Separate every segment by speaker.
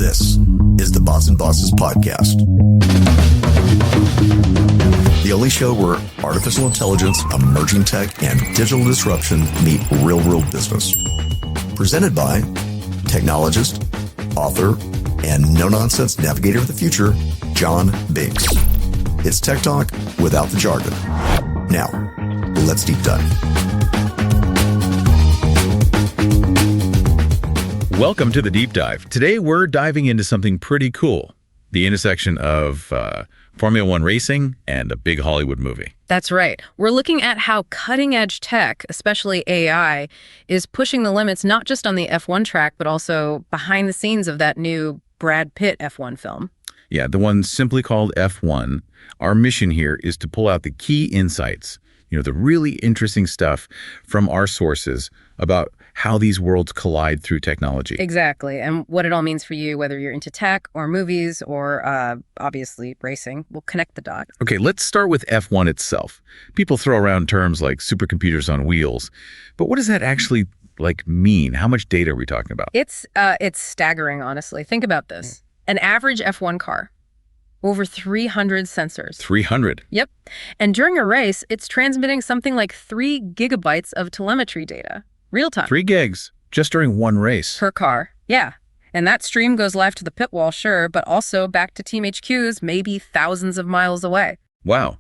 Speaker 1: This is the Bots and Bosses podcast, the only show where artificial intelligence, emerging tech, and digital disruption meet real-world business. Presented by technologist, author, and no-nonsense navigator of the future, John Biggs. It's Tech Talk without the jargon. Now, let's deep dive.
Speaker 2: Welcome to the Deep Dive. Today, we're diving into something pretty cool, the intersection of Formula One racing and a big Hollywood movie.
Speaker 3: That's right. We're looking at how cutting-edge tech, especially AI, is pushing the limits not just on the F1 track, but also behind the scenes of that new Brad Pitt F1 film.
Speaker 2: Yeah, the one simply called F1. Our mission here is to pull out the key insights, the really interesting stuff from our sources about how these worlds collide through technology.
Speaker 3: Exactly. And what it all means for you, whether you're into tech or movies or obviously racing. We'll connect the dots.
Speaker 2: Okay, let's start with F1 itself. People throw around terms like supercomputers on wheels, but what does that actually mean? How much data are we talking about?
Speaker 3: It's staggering, honestly. Think about this. An average F1 car, over 300 sensors.
Speaker 2: 300?
Speaker 3: Yep. And during a race, it's transmitting something like 3 gigabytes of telemetry data. Real time.
Speaker 2: 3 gigs just during one race.
Speaker 3: Per car. Yeah. And that stream goes live to the pit wall, sure, but also back to team HQs, maybe thousands of miles away.
Speaker 2: Wow.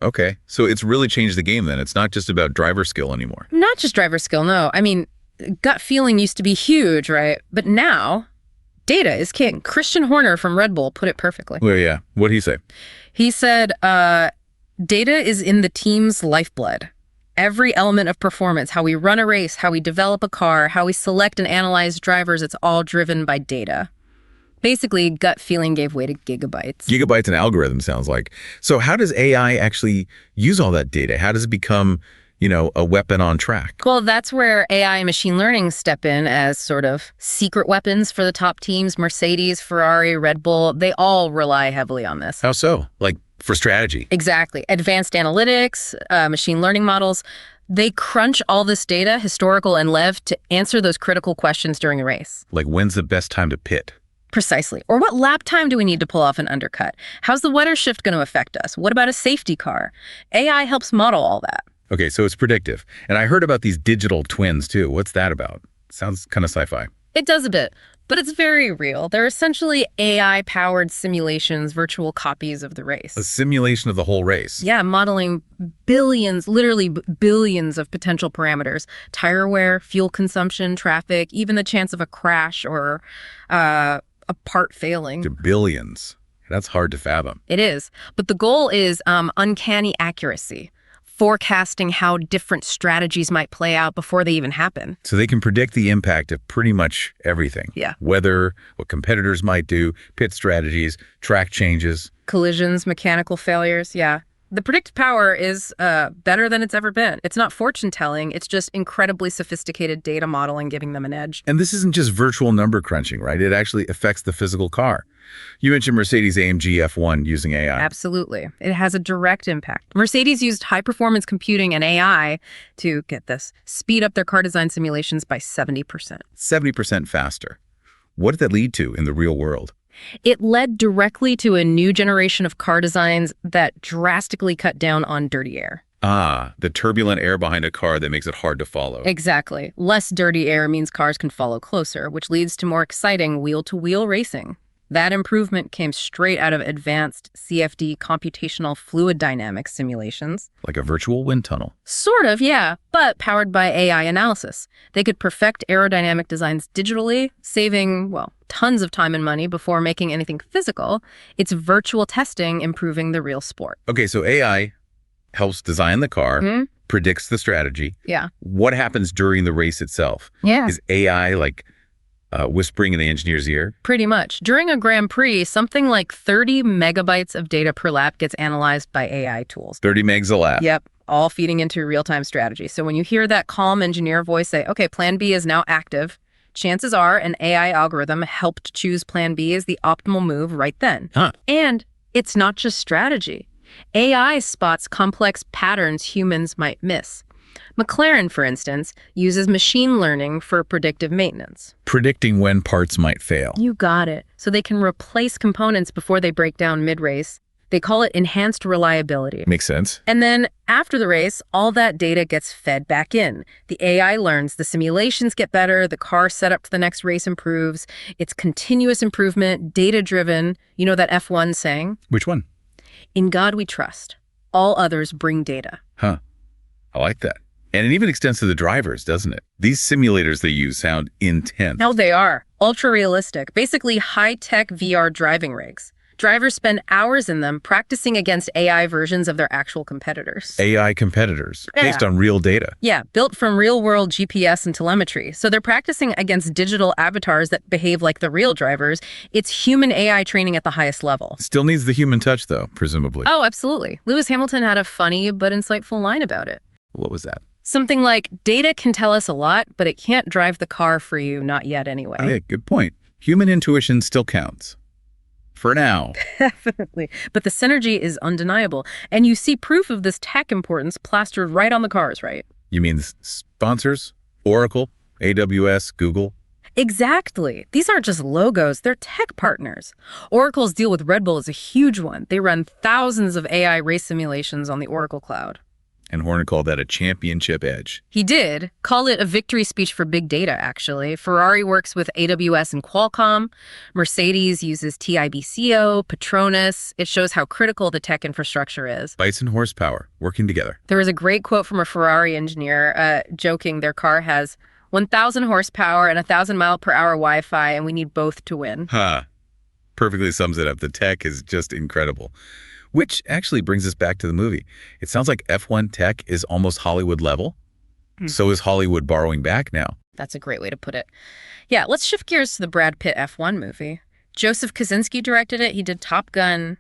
Speaker 2: Okay. So it's really changed the game then. It's not just about driver skill anymore.
Speaker 3: Not just driver skill, no. I mean, gut feeling used to be huge, right? But now, data is king. Christian Horner from Red Bull put it perfectly.
Speaker 2: Well, yeah. What'd he say?
Speaker 3: He said, data is in the team's lifeblood. Every element of performance, how we run a race, how we develop a car, how we select and analyze drivers, it's all driven by data. Basically, gut feeling gave way to gigabytes.
Speaker 2: Gigabytes and algorithms sounds like. So how does AI actually use all that data? How does it become, a weapon on track?
Speaker 3: Well, that's where AI and machine learning step in as sort of secret weapons for the top teams. Mercedes, Ferrari, Red Bull, they all rely heavily on this.
Speaker 2: How so? For strategy?
Speaker 3: Exactly. Advanced analytics, machine learning models, they crunch all this data, historical and lev, to answer those critical questions during a race.
Speaker 2: Like when's the best time to pit?
Speaker 3: Precisely. Or what lap time do we need to pull off an undercut? How's the weather shift going to affect us? What about a safety car? AI helps model all that.
Speaker 2: Okay, so it's predictive. And I heard about these digital twins too. What's that about? Sounds kind of sci-fi.
Speaker 3: It does a bit, but it's very real. They're essentially AI-powered simulations, virtual copies of the race.
Speaker 2: A simulation of the whole race?
Speaker 3: Yeah, modeling billions, literally billions of potential parameters. Tire wear, fuel consumption, traffic, even the chance of a crash or a part failing.
Speaker 2: To billions. That's hard to fathom.
Speaker 3: It is. But the goal is uncanny accuracy. Forecasting how different strategies might play out before they even happen.
Speaker 2: So they can predict the impact of pretty much everything.
Speaker 3: Yeah.
Speaker 2: Weather, what competitors might do, pit strategies, track changes.
Speaker 3: Collisions, mechanical failures, yeah. The predictive power is better than it's ever been. It's not fortune telling, it's just incredibly sophisticated data modeling giving them an edge.
Speaker 2: And this isn't just virtual number crunching, right? It actually affects the physical car. You mentioned Mercedes-AMG F1 using AI.
Speaker 3: Absolutely. It has a direct impact. Mercedes used high-performance computing and AI to, get this, speed up their car design simulations by 70%.
Speaker 2: 70% faster. What did that lead to in the real world?
Speaker 3: It led directly to a new generation of car designs that drastically cut down on dirty air.
Speaker 2: Ah, the turbulent air behind a car that makes it hard to follow.
Speaker 3: Exactly. Less dirty air means cars can follow closer, which leads to more exciting wheel-to-wheel racing. That improvement came straight out of advanced CFD computational fluid dynamics simulations.
Speaker 2: Like a virtual wind tunnel.
Speaker 3: Sort of, yeah, but powered by AI analysis. They could perfect aerodynamic designs digitally, saving, tons of time and money before making anything physical. It's virtual testing improving the real sport.
Speaker 2: Okay, so AI helps design the car, predicts the strategy.
Speaker 3: Yeah.
Speaker 2: What happens during the race itself?
Speaker 3: Yeah.
Speaker 2: Is AI whispering in the engineer's ear?
Speaker 3: Pretty much. During a Grand Prix, something like 30 megabytes of data per lap gets analyzed by AI tools.
Speaker 2: 30 megs a lap.
Speaker 3: Yep, all feeding into real-time strategy. So when you hear that calm engineer voice say, okay, plan B is now active, chances are an AI algorithm helped choose plan B as the optimal move right then.
Speaker 2: Huh.
Speaker 3: And it's not just strategy. AI spots complex patterns humans might miss. McLaren, for instance, uses machine learning for predictive maintenance.
Speaker 2: predicting when parts might fail.
Speaker 3: You got it. So they can replace components before they break down mid-race. They call it enhanced reliability.
Speaker 2: Makes sense.
Speaker 3: And then after the race, all that data gets fed back in. The AI learns, the simulations get better, the car setup for the next race improves. It's continuous improvement, data-driven. You know that F1 saying?
Speaker 2: Which one?
Speaker 3: In God we trust. All others bring data.
Speaker 2: Huh. I like that. And it even extends to the drivers, doesn't it? These simulators they use sound intense.
Speaker 3: No, they are. Ultra-realistic. Basically high-tech VR driving rigs. Drivers spend hours in them practicing against AI versions of their actual competitors.
Speaker 2: AI competitors, based on real data.
Speaker 3: Yeah, built from real-world GPS and telemetry. So they're practicing against digital avatars that behave like the real drivers. It's human AI training at the highest level.
Speaker 2: Still needs the human touch, though, presumably.
Speaker 3: Oh, absolutely. Lewis Hamilton had a funny but insightful line about it.
Speaker 2: What was that?
Speaker 3: Something like, data can tell us a lot, but it can't drive the car for you, not yet anyway.
Speaker 2: Oh, yeah, good point. Human intuition still counts. For now.
Speaker 3: Definitely. But the synergy is undeniable. And you see proof of this tech importance plastered right on the cars, right?
Speaker 2: You mean sponsors? Oracle? AWS? Google?
Speaker 3: Exactly. These aren't just logos, they're tech partners. Oracle's deal with Red Bull is a huge one. They run thousands of AI race simulations on the Oracle Cloud.
Speaker 2: And Horner called that a championship edge.
Speaker 3: He did. Call it a victory speech for big data, actually. Ferrari works with AWS and Qualcomm. Mercedes uses TIBCO, Petronas. It shows how critical the tech infrastructure is.
Speaker 2: Bytes and horsepower working together.
Speaker 3: There was a great quote from a Ferrari engineer joking their car has 1,000 horsepower and 1,000 mile per hour Wi-Fi, and we need both to win.
Speaker 2: Huh. Perfectly sums it up. The tech is just incredible. Which actually brings us back to the movie. It sounds like F1 tech is almost Hollywood level. So is Hollywood borrowing back now.
Speaker 3: That's a great way to put it. Yeah, let's shift gears to the Brad Pitt F1 movie. Joseph Kaczynski directed it. He did Top Gun,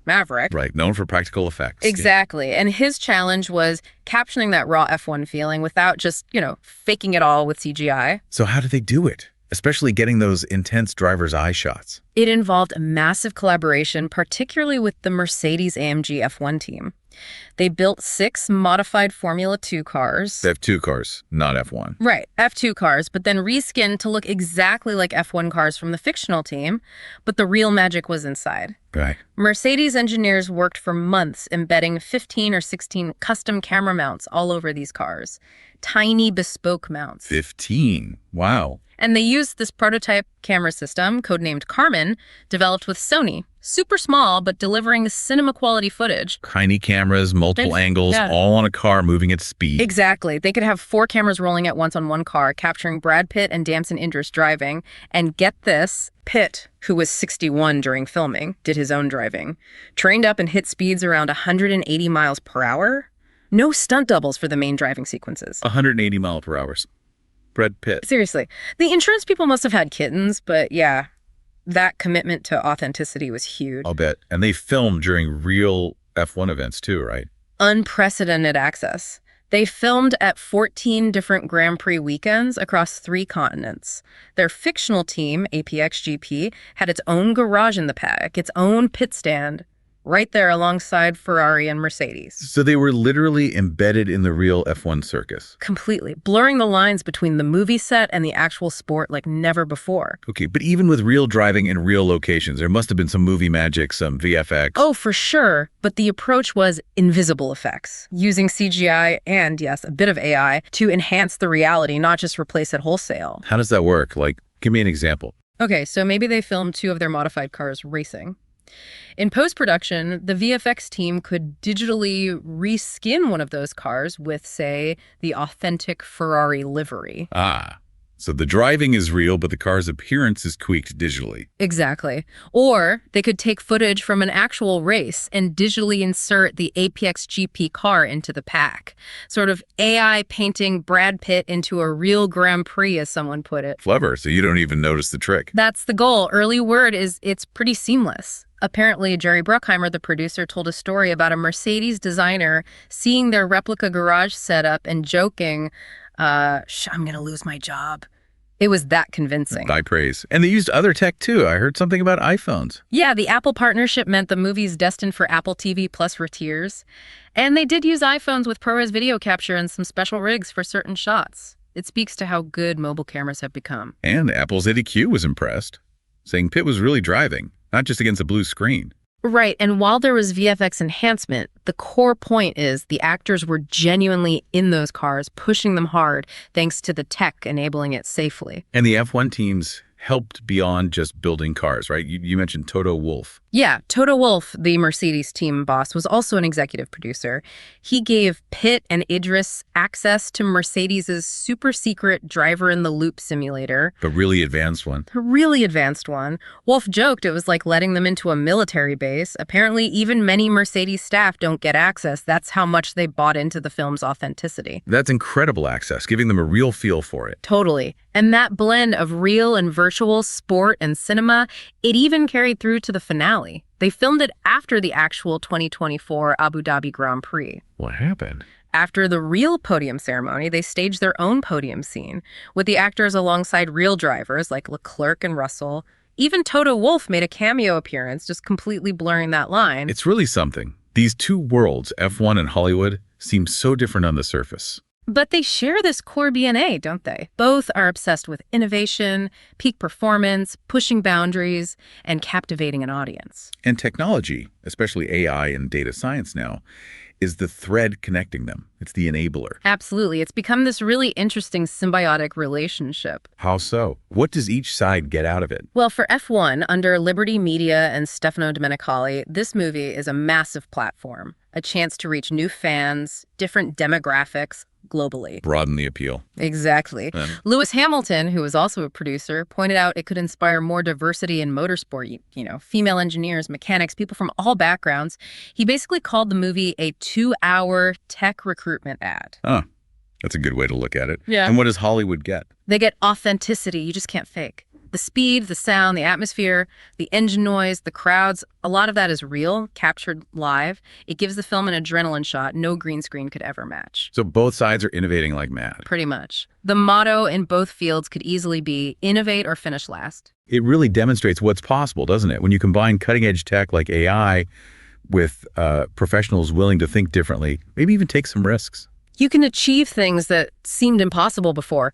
Speaker 3: Maverick.
Speaker 2: Right, known for practical effects.
Speaker 3: Exactly. Yeah. And his challenge was capturing that raw F1 feeling without just, faking it all with CGI.
Speaker 2: So how did they do it? Especially getting those intense driver's eye shots.
Speaker 3: It involved a massive collaboration, particularly with the Mercedes-AMG F1 team. They built 6 modified Formula 2 cars.
Speaker 2: F2 cars, not F1.
Speaker 3: Right, F2 cars, but then reskinned to look exactly like F1 cars from the fictional team, but the real magic was inside.
Speaker 2: Right.
Speaker 3: Mercedes engineers worked for months embedding 15 or 16 custom camera mounts all over these cars. Tiny bespoke mounts.
Speaker 2: 15. Wow.
Speaker 3: And they used this prototype camera system, codenamed Carmen, developed with Sony. Super small, but delivering cinema quality footage.
Speaker 2: Tiny cameras, multiple angles, all on a car moving at speed.
Speaker 3: Exactly. They could have 4 cameras rolling at once on one car, capturing Brad Pitt and Damson Idris driving. And get this, Pitt, who was 61 during filming, did his own driving. Trained up and hit speeds around 180 miles per hour. No stunt doubles for the main driving sequences.
Speaker 2: 180 miles per hour. Brad Pitt.
Speaker 3: Seriously. The insurance people must have had kittens, but yeah, that commitment to authenticity was huge.
Speaker 2: I'll bet. And they filmed during real F1 events too, right?
Speaker 3: Unprecedented access. They filmed at 14 different Grand Prix weekends across 3 continents. Their fictional team, APXGP, had its own garage in the paddock, its own pit stand, right there alongside Ferrari and Mercedes.
Speaker 2: So they were literally embedded in the real F1 circus.
Speaker 3: Completely. Blurring the lines between the movie set and the actual sport like never before.
Speaker 2: Okay, but even with real driving in real locations, there must have been some movie magic, some VFX.
Speaker 3: Oh, for sure. But the approach was invisible effects, using CGI and, yes, a bit of AI to enhance the reality, not just replace it wholesale.
Speaker 2: How does that work? Like, give me an example.
Speaker 3: Okay, so maybe they filmed 2 of their modified cars racing. In post-production, the VFX team could digitally reskin one of those cars with, say, the authentic Ferrari livery.
Speaker 2: Ah, so the driving is real, but the car's appearance is tweaked digitally.
Speaker 3: Exactly. Or they could take footage from an actual race and digitally insert the APXGP car into the pack. Sort of AI painting Brad Pitt into a real Grand Prix, as someone put it.
Speaker 2: Clever, so you don't even notice the trick.
Speaker 3: That's the goal. Early word is it's pretty seamless. Apparently, Jerry Bruckheimer, the producer, told a story about a Mercedes designer seeing their replica garage setup and joking, I'm going to lose my job. It was that convincing.
Speaker 2: High praise. And they used other tech, too. I heard something about iPhones.
Speaker 3: Yeah, the Apple partnership meant the movie's destined for Apple TV Plus for tiers. And they did use iPhones with ProRes video capture and some special rigs for certain shots. It speaks to how good mobile cameras have become.
Speaker 2: And Apple's Eddie Q was impressed, saying Pitt was really driving, not just against a blue screen.
Speaker 3: Right, and while there was VFX enhancement, the core point is the actors were genuinely in those cars, pushing them hard, thanks to the tech enabling it safely.
Speaker 2: And the F1 teams helped beyond just building cars, right? You mentioned Toto Wolff.
Speaker 3: Yeah, Toto Wolff, the Mercedes team boss, was also an executive producer. He gave Pitt and Idris access to Mercedes's super secret driver-in-the-loop simulator.
Speaker 2: The really advanced one.
Speaker 3: A really advanced one. Wolff joked it was like letting them into a military base. Apparently, even many Mercedes staff don't get access. That's how much they bought into the film's authenticity.
Speaker 2: That's incredible access, giving them a real feel for it.
Speaker 3: Totally. And that blend of real and virtual, sport and cinema, it even carried through to the finale. They filmed it after the actual 2024 Abu Dhabi Grand Prix.
Speaker 2: What happened?
Speaker 3: After the real podium ceremony, they staged their own podium scene, with the actors alongside real drivers like Leclerc and Russell. Even Toto Wolff made a cameo appearance, just completely blurring that line.
Speaker 2: It's really something. These two worlds, F1 and Hollywood, seem so different on the surface.
Speaker 3: But they share this core DNA, don't they? Both are obsessed with innovation, peak performance, pushing boundaries, and captivating an audience.
Speaker 2: And technology, especially AI and data science now, is the thread connecting them. It's the enabler.
Speaker 3: Absolutely. It's become this really interesting symbiotic relationship.
Speaker 2: How so? What does each side get out of it?
Speaker 3: Well, for F1, under Liberty Media and Stefano Domenicali, this movie is a massive platform, a chance to reach new fans, different demographics, globally.
Speaker 2: Broaden the appeal.
Speaker 3: Exactly. Lewis Hamilton, who was also a producer, pointed out it could inspire more diversity in motorsport, female engineers, mechanics, people from all backgrounds. He basically called the movie a 2-hour tech recruitment ad.
Speaker 2: Oh, that's a good way to look at it.
Speaker 3: Yeah.
Speaker 2: And what does Hollywood get?
Speaker 3: They get authenticity you just can't fake. The speed, the sound, the atmosphere, the engine noise, the crowds, a lot of that is real, captured live. It gives the film an adrenaline shot no green screen could ever match.
Speaker 2: So both sides are innovating like mad.
Speaker 3: Pretty much. The motto in both fields could easily be innovate or finish last.
Speaker 2: It really demonstrates what's possible, doesn't it? When you combine cutting-edge tech like AI with professionals willing to think differently, maybe even take some risks.
Speaker 3: You can achieve things that seemed impossible before.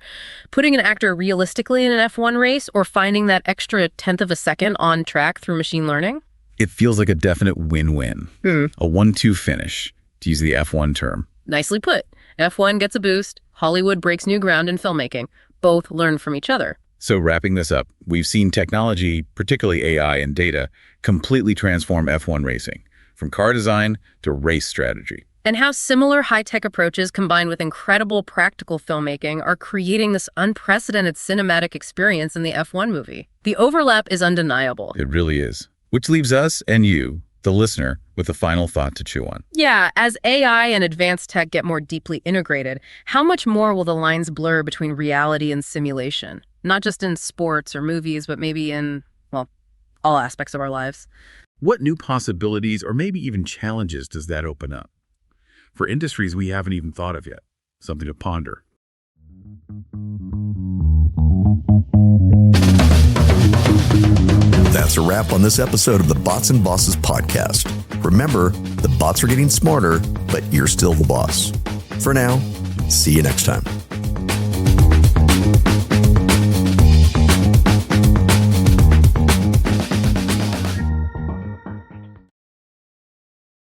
Speaker 3: Putting an actor realistically in an F1 race or finding that extra tenth of a second on track through machine learning.
Speaker 2: It feels like a definite win-win. A 1-2 finish, to use the F1 term.
Speaker 3: Nicely put. F1 gets a boost. Hollywood breaks new ground in filmmaking. Both learn from each other.
Speaker 2: So wrapping this up, we've seen technology, particularly AI and data, completely transform F1 racing, from car design to race strategy.
Speaker 3: And how similar high-tech approaches combined with incredible practical filmmaking are creating this unprecedented cinematic experience in the F1 movie. The overlap is undeniable.
Speaker 2: It really is. Which leaves us and you, the listener, with a final thought to chew on.
Speaker 3: Yeah, as AI and advanced tech get more deeply integrated, how much more will the lines blur between reality and simulation? Not just in sports or movies, but maybe in, well, all aspects of our lives.
Speaker 2: What new possibilities or maybe even challenges does that open up? For industries we haven't even thought of yet. Something to ponder.
Speaker 1: That's a wrap on this episode of the Bots and Bosses podcast. Remember, the bots are getting smarter, but you're still the boss. For now, see you next time.